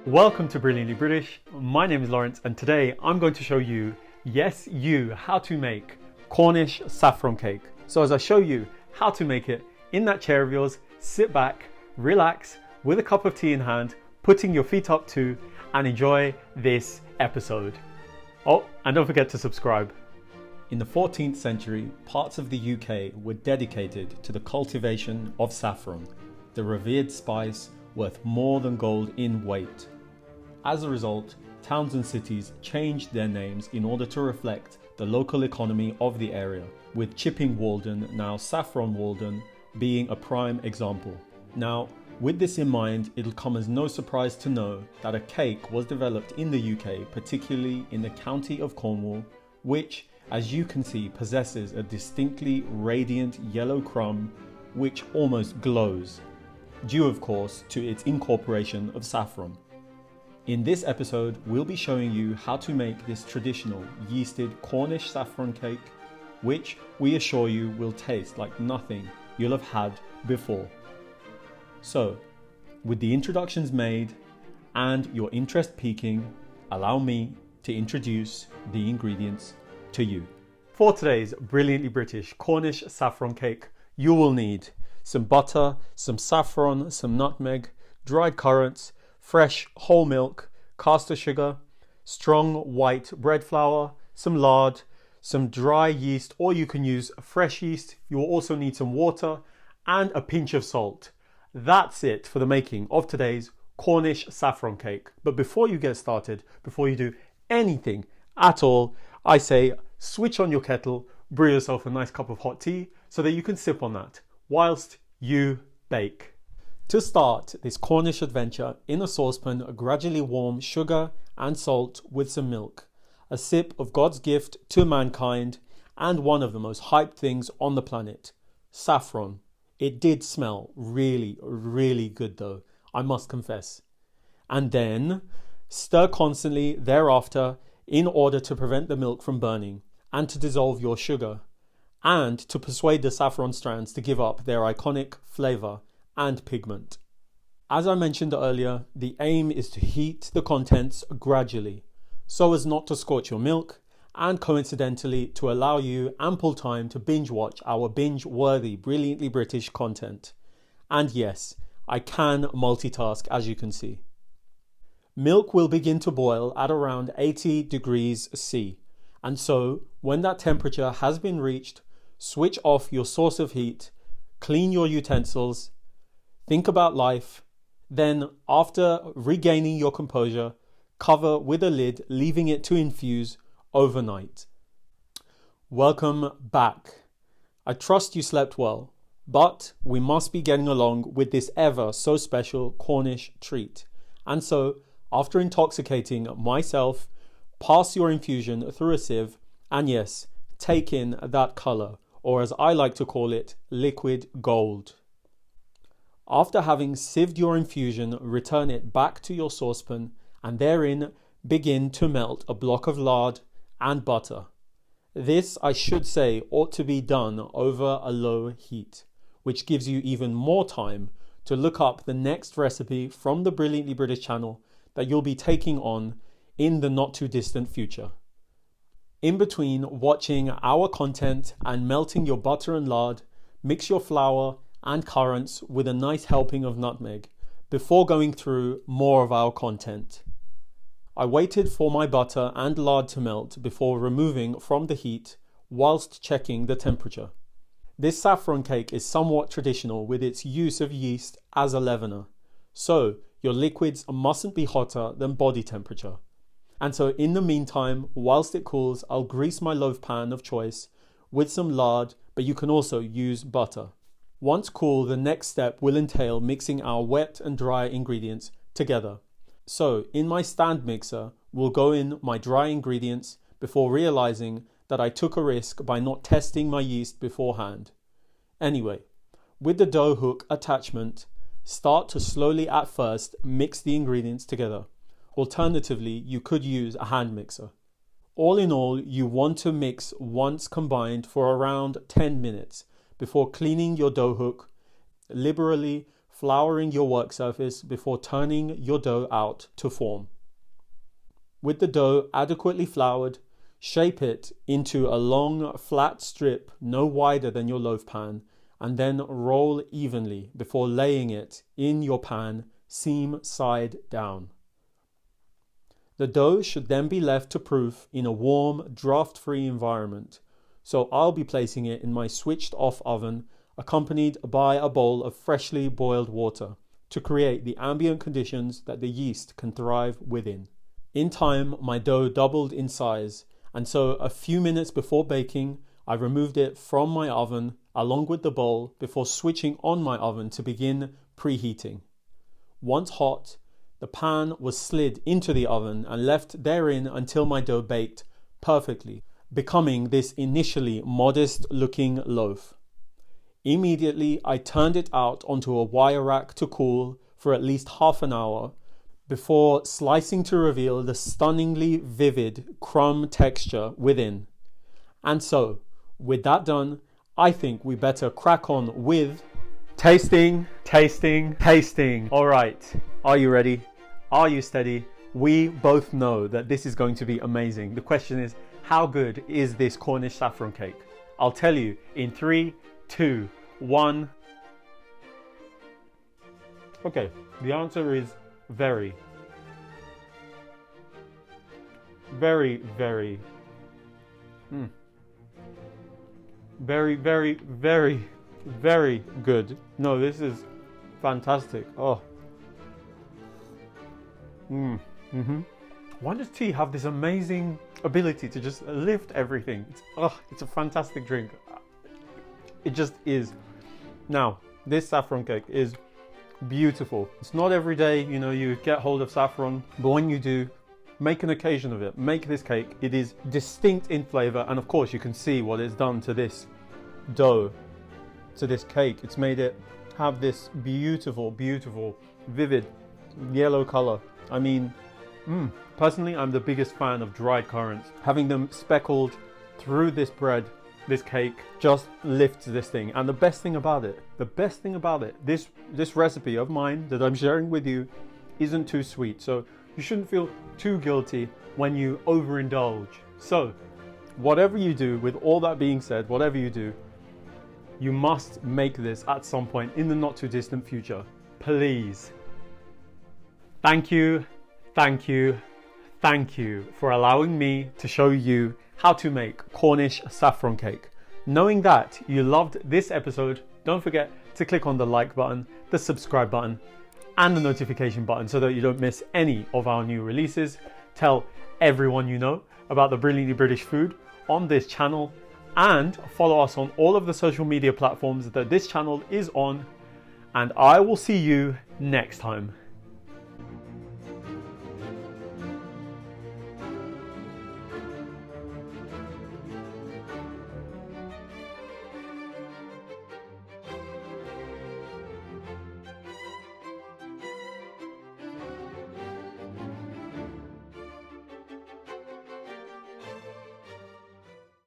Welcome to Brilliantly British. My name is Lawrence and today I'm going to show you, yes you, how to make Cornish saffron cake. So as I show you how to make it, in that chair of yours, sit back, relax, with a cup of tea in hand, putting your feet up too, and enjoy this episode. Oh, and don't forget to subscribe. In the 14th century, parts of the UK were dedicated to the cultivation of saffron, the revered spice worth more than gold in weight. As a result, towns and cities changed their names in order to reflect the local economy of the area, with Chipping Walden, now Saffron Walden, being a prime example. Now, with this in mind, it'll come as no surprise to know that a cake was developed in the UK, particularly in the county of Cornwall, which, as you can see, possesses a distinctly radiant yellow crumb which almost glows, due of course to its incorporation of saffron. In this episode, we'll be showing you how to make this traditional yeasted Cornish saffron cake, which we assure you will taste like nothing you'll have had before. So, with the introductions made and your interest peaking, allow me to introduce the ingredients to you. For today's Brilliantly British Cornish saffron cake, you will need some butter, some saffron, some nutmeg, dried currants, fresh whole milk, caster sugar, strong white bread flour, some lard, some dry yeast, or you can use fresh yeast. You will also need some water and a pinch of salt. That's it for the making of today's Cornish saffron cake. But before you get started, before you do anything at all, I say switch on your kettle, brew yourself a nice cup of hot tea so that you can sip on that whilst you bake. To start this Cornish adventure, in a saucepan, gradually warm sugar and salt with some milk, a sip of God's gift to mankind, and one of the most hyped things on the planet, saffron. It did smell really, really good though, I must confess. And then stir constantly thereafter in order to prevent the milk from burning and to dissolve your sugar and to persuade the saffron strands to give up their iconic flavour and pigment. As I mentioned earlier, the aim is to heat the contents gradually so as not to scorch your milk and coincidentally to allow you ample time to binge watch our binge-worthy Brilliantly British content. And yes, I can multitask, as you can see. Milk will begin to boil at around 80 degrees C, and so when that temperature has been reached, switch off your source of heat, clean your utensils, think about life, then after regaining your composure, cover with a lid, leaving it to infuse overnight. Welcome back. I trust you slept well, but we must be getting along with this ever so special Cornish treat. And so, after intoxicating myself, pass your infusion through a sieve and yes, take in that colour, or as I like to call it, liquid gold. After having sieved your infusion, return it back to your saucepan and therein begin to melt a block of lard and butter. This, I should say, ought to be done over a low heat, which gives you even more time to look up the next recipe from the Brilliantly British channel that you'll be taking on in the not too distant future. In between watching our content and melting your butter and lard, mix your flour and currants with a nice helping of nutmeg before going through more of our content. I waited for my butter and lard to melt before removing from the heat whilst checking the temperature. This saffron cake is somewhat traditional with its use of yeast as a leavener, so your liquids mustn't be hotter than body temperature. And so in the meantime, whilst it cools, I'll grease my loaf pan of choice with some lard, but you can also use butter. Once cool, the next step will entail mixing our wet and dry ingredients together. So in my stand mixer, we'll go in my dry ingredients before realizing that I took a risk by not testing my yeast beforehand. Anyway, with the dough hook attachment, start to slowly at first mix the ingredients together. Alternatively, you could use a hand mixer. All in all, you want to mix once combined for around 10 minutes before cleaning your dough hook liberally flouring your work surface before turning your dough out to form. With the dough adequately floured, shape it into a long flat strip no wider than your loaf pan, and then roll evenly before laying it in your pan, seam side down. The dough should then be left to proof in a warm, draft-free environment, so I'll be placing it in my switched off oven, accompanied by a bowl of freshly boiled water to create the ambient conditions that the yeast can thrive within. In time, my dough doubled in size, and so a few minutes before baking, I removed it from my oven along with the bowl before switching on my oven to begin preheating. Once hot, the pan was slid into the oven and left therein until my dough baked perfectly, becoming this initially modest looking loaf. Immediately, I turned it out onto a wire rack to cool for at least half an hour before slicing to reveal the stunningly vivid crumb texture within. And so, with that done, I think we better crack on with tasting. All right, are you ready? Are you steady? We both know that this is going to be amazing. The question is, how good is this Cornish saffron cake? I'll tell you in 3, 2, 1. Okay, the answer is very, very, very, very, very, very, very good. No, this is fantastic. Oh. Why does tea have this amazing ability to just lift everything? It's a fantastic drink. It just is. Now, this saffron cake is beautiful. It's not every day, you get hold of saffron, but when you do, make an occasion of it. Make this cake. It is distinct in flavor, and of course you can see what it's done to this dough, to this cake. It's made it have this beautiful, beautiful, vivid yellow color. I mean, personally, I'm the biggest fan of dried currants. Having them speckled through this bread, this cake, just lifts this thing. And the best thing about it, this recipe of mine that I'm sharing with you isn't too sweet. So you shouldn't feel too guilty when you overindulge. So whatever you do, with all that being said, whatever you do, you must make this at some point in the not too distant future. Please. Thank you for allowing me to show you how to make Cornish saffron cake. Knowing that you loved this episode, don't forget to click on the like button, the subscribe button, and the notification button so that you don't miss any of our new releases. Tell everyone you know about the brilliantly British food on this channel, and follow us on all of the social media platforms that this channel is on, and I will see you next time.